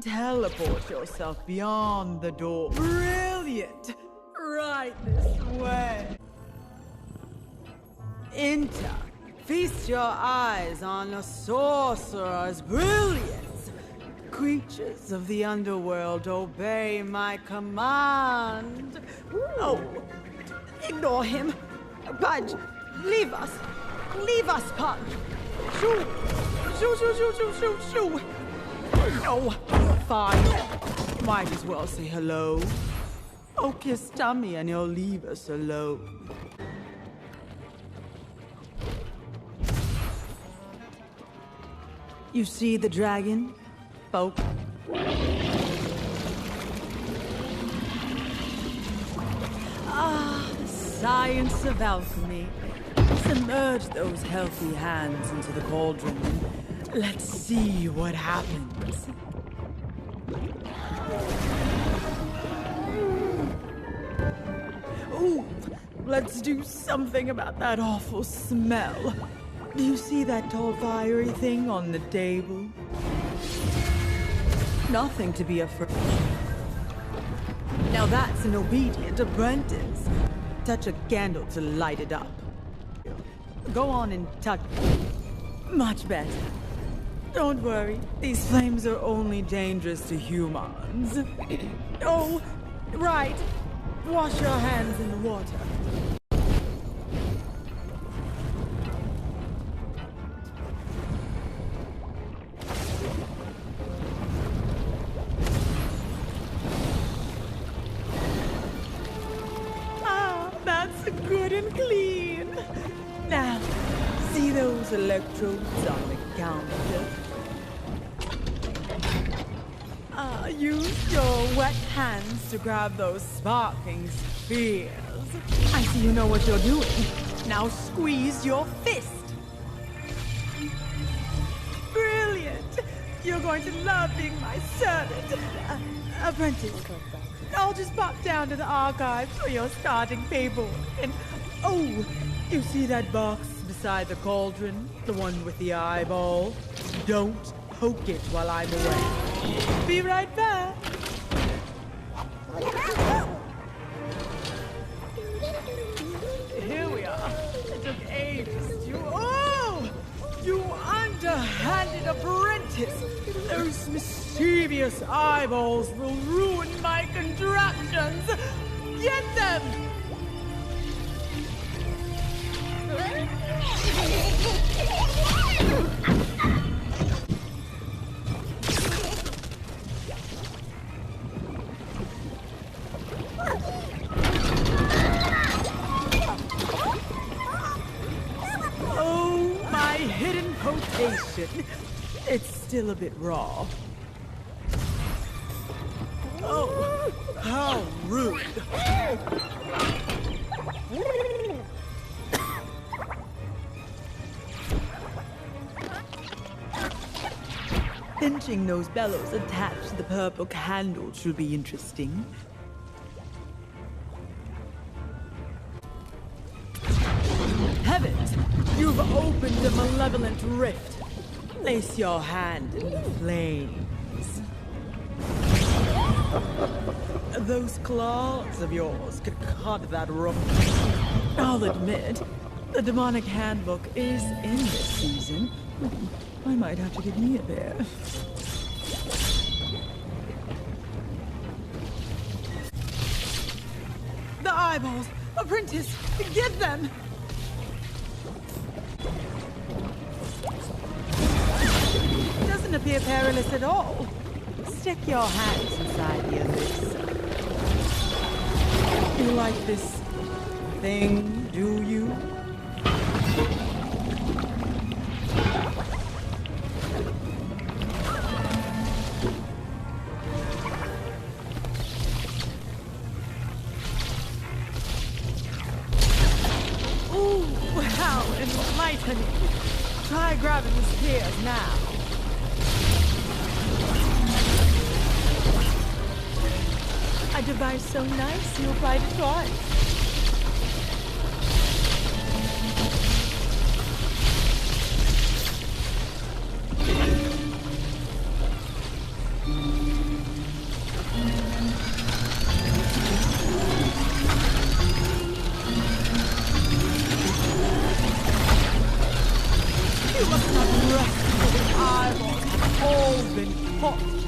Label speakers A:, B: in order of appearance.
A: teleport yourself beyond the door. Brilliant! Right this way. Enter. Feast your eyes on a sorcerer's brilliance. Creatures of the underworld, obey my command. Oh, ignore him. Pudge, leave us. Leave us, Pudge. Shoo! Shoo, shoo, shoo, shoo, shoo, shoo. No, fine. Might as well say hello. Oh, kiss Tummy and he'll leave us alone. You see the dragon, folk? Ah, the science of alchemy. Submerge those healthy hands into the cauldron. Let's see what happens. Ooh, let's do something about that awful smell. Do you see that tall fiery thing on the table? Nothing to be afraid. Now that's an obedient apprentice. Touch a candle to light it up. Go on and touch. Much better. Don't worry, these flames are only dangerous to humans. Oh, right. Wash your hands in the water. That's good and clean. Now, see those electrodes on the counter? Use your wet hands to grab those sparkling spheres. I see you know what you're doing. Now squeeze your fist. Brilliant! You're going to love being my servant. Apprentice. I'll just pop down to the archives for your starting paperwork. And, oh, you see that box beside the cauldron? The one with the eyeball? Don't poke it while I'm away. Be right back. Here we are. It took ages to... Oh! You underhanded apprentice! Those mischievous eyeballs will ruin my contraptions! Get them! Oh, my hidden potation. It's still a bit raw. Oh, how rude. Pinching those bellows attached to the purple candle should be interesting. Heavens! You've opened a malevolent rift. Place your hand in the flames. Those claws of yours could cut that rope. I'll admit, the demonic handbook is in this season. I might have to give me a pair. The eyeballs! Apprentice, get them! Doesn't appear perilous at all. Stick your hands inside the elixir. You like this thing, do you? Ooh, how enlightening. Try grabbing the spears now. A device so nice you'll bite it twice. You must not rest till the eyeballs have all been popped.